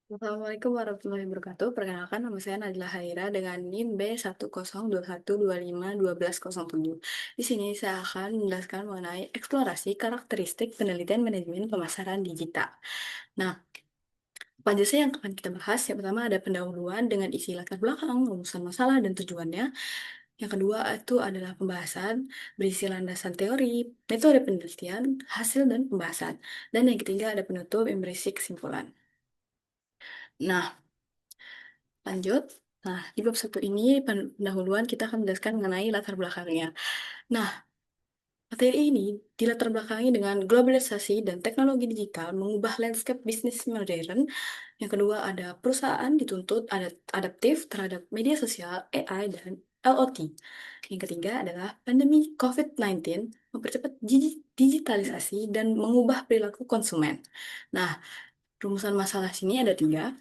Assalamualaikum warahmatullahi wabarakatuh. Perkenalkan, nama saya Nadila Haira dengan NIM B1021251207. Di sini saya akan menjelaskan mengenai eksplorasi karakteristik penelitian manajemen pemasaran digital. Nah, apa aja sih yang akan kita bahas? Yang pertama ada pendahuluan dengan isi latar belakang, rumusan masalah, dan tujuannya. Yang kedua itu adalah pembahasan berisi landasan teori, metode penelitian, hasil, dan pembahasan. Dan yang ketiga ada penutup yang berisi kesimpulan. Nah, lanjut. Nah, di bab satu ini pendahuluan kita akan menjelaskan mengenai latar belakangnya. Nah, materi ini dilatar belakangi dengan globalisasi dan teknologi digital mengubah landscape bisnis modern. Yang kedua ada perusahaan dituntut adaptif terhadap media sosial, AI, dan IoT. Yang ketiga adalah pandemi COVID-19 mempercepat digitalisasi dan mengubah perilaku konsumen. Nah, rumusan masalah sini ada tiga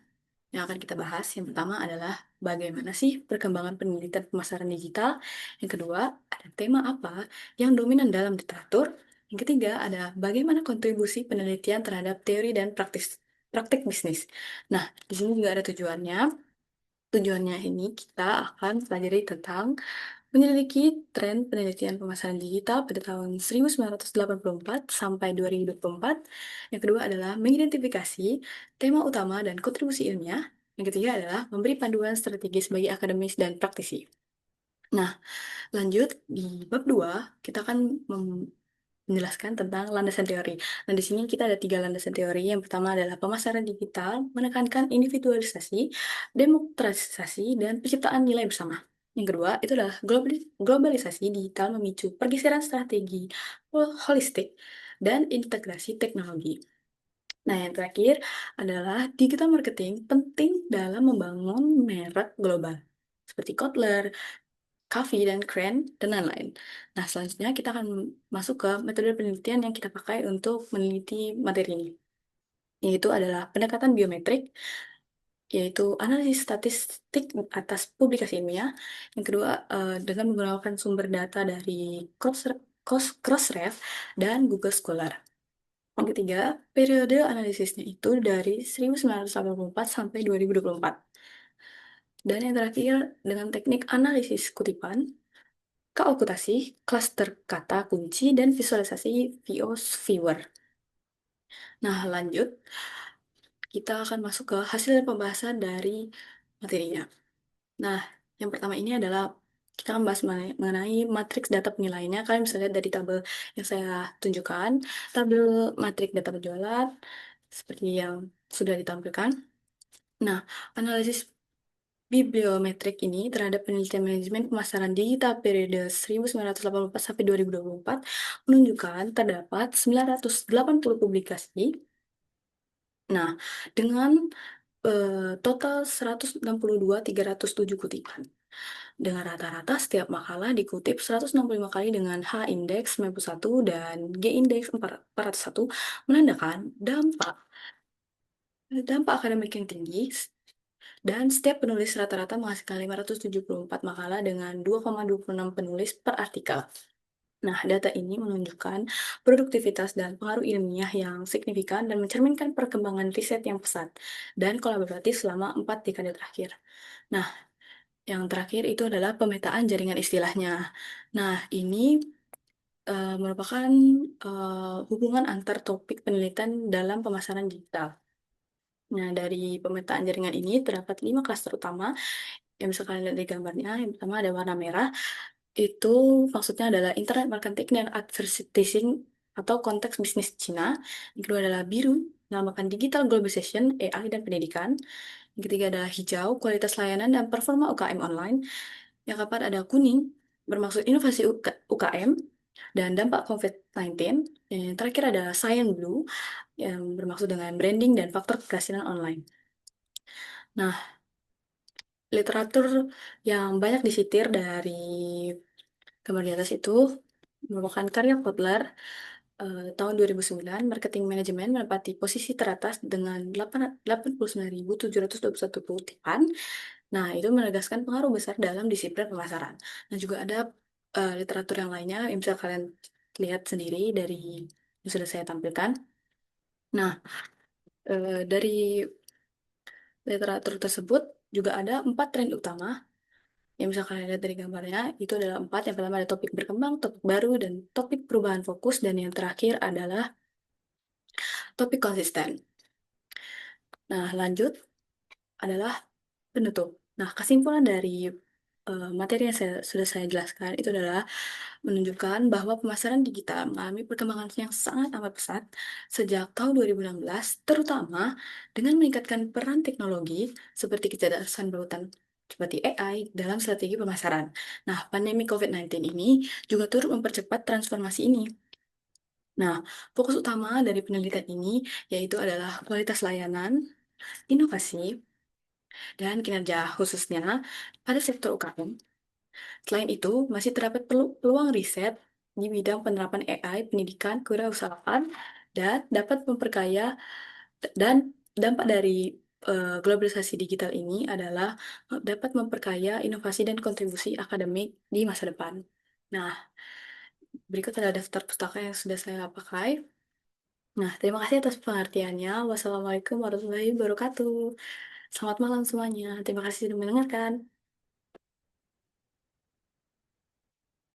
yang akan kita bahas. Yang pertama adalah bagaimana sih perkembangan penelitian pemasaran digital. Yang kedua, ada tema apa yang dominan dalam literatur. Yang ketiga, ada bagaimana kontribusi penelitian terhadap teori dan praktik bisnis. Nah, di sini juga ada tujuannya. Tujuannya ini kita akan pelajari tentang menyelidiki tren penelitian pemasaran digital pada tahun 1984 sampai 2024. Yang kedua adalah mengidentifikasi tema utama dan kontribusi ilmiah. Yang ketiga adalah memberi panduan strategis bagi akademis dan praktisi. Nah, lanjut di bab 2 kita akan menjelaskan tentang landasan teori. Nah, di sini kita ada tiga landasan teori. Yang pertama adalah pemasaran digital, menekankan individualisasi, demokratisasi, dan penciptaan nilai bersama. Yang kedua, itu adalah globalisasi digital memicu pergeseran strategi holistik dan integrasi teknologi. Nah, yang terakhir adalah digital marketing penting dalam membangun merek global, seperti Kotler, Coffee dan Crane, dan lain-lain. Nah, selanjutnya kita akan masuk ke metode penelitian yang kita pakai untuk meneliti materi ini, yaitu adalah pendekatan biometrik, yaitu analisis statistik atas publikasi ilmiah. Yang kedua, dengan menggunakan sumber data dari Crossref dan Google Scholar. Yang ketiga, periode analisisnya itu dari 1984 sampai 2024. Dan yang terakhir, dengan teknik analisis kutipan, keokutasi, klaster kata kunci, dan visualisasi VOS viewer. Nah, lanjut, kita akan masuk ke hasil pembahasan dari materinya. Nah, yang pertama ini adalah kita akan bahas mengenai matriks data penilaiannya. Kalian bisa lihat dari tabel yang saya tunjukkan. Tabel matriks data penjualan, seperti yang sudah ditampilkan. Nah, analisis bibliometrik ini terhadap penelitian manajemen pemasaran digital periode 1984 sampai 2024 menunjukkan terdapat 980 publikasi. Nah, dengan total 162.307 kutipan. Dengan rata-rata setiap makalah dikutip 165 kali dengan H-indeks 91 dan G-indeks 401 menandakan dampak dampak akademik yang tinggi. Dan setiap penulis rata-rata menghasilkan 574 makalah dengan 2,26 penulis per artikel. Nah, data ini menunjukkan produktivitas dan pengaruh ilmiah yang signifikan dan mencerminkan perkembangan riset yang pesat dan kolaboratif selama 4 dekade terakhir. Nah, yang terakhir itu adalah pemetaan jaringan istilahnya. Nah, ini merupakan hubungan antar topik penelitian dalam pemasaran digital. Nah, dari pemetaan jaringan ini terdapat 5 klaster utama yang bisa kalian lihat di gambarnya. Yang pertama ada warna merah, itu maksudnya adalah internet marketing dan advertising atau konteks bisnis Cina. Yang kedua adalah biru, melambangkan digital globalization, AI, dan pendidikan. Yang ketiga adalah hijau, kualitas layanan dan performa UKM online. Yang keempat ada kuning, bermaksud inovasi UKM dan dampak COVID-19. Dan yang terakhir ada cyan blue, yang bermaksud dengan branding dan faktor keberhasilan online. Nah, literatur yang banyak disitir dari gambar di atas itu merupakan karya Kotler tahun 2009. Marketing Management menempati posisi teratas dengan 89.721 kutipan. Nah, itu menegaskan pengaruh besar dalam disiplin pemasaran. Nah, juga ada literatur yang lainnya yang bisa kalian lihat sendiri dari yang sudah saya tampilkan. Nah, dari literatur tersebut juga ada 4 tren utama. Yang misalkan kalian lihat dari gambarnya, itu adalah 4. Yang pertama ada topik berkembang, topik baru, dan topik perubahan fokus. Dan yang terakhir adalah topik konsisten. Nah, lanjut adalah penutup. Nah, kesimpulan dari materi yang sudah saya jelaskan itu adalah menunjukkan bahwa pemasaran digital mengalami perkembangan yang sangat amat pesat sejak tahun 2016, terutama dengan meningkatkan peran teknologi seperti kecerdasan buatan seperti AI dalam strategi pemasaran. Nah, pandemi COVID-19 ini juga turut mempercepat transformasi ini. Nah, fokus utama dari penelitian ini yaitu adalah kualitas layanan, inovasi, dan kinerja khususnya pada sektor UKM. Selain itu, masih terdapat peluang riset di bidang penerapan AI, pendidikan, kewirausahaan, dan dapat memperkaya dan dampak dari globalisasi digital ini adalah dapat memperkaya inovasi dan kontribusi akademik di masa depan. Nah, berikut adalah daftar pustaka yang sudah saya pakai. Nah, terima kasih atas pengertiannya. Wassalamualaikum warahmatullahi wabarakatuh. Selamat malam semuanya. Terima kasih sudah mendengarkan.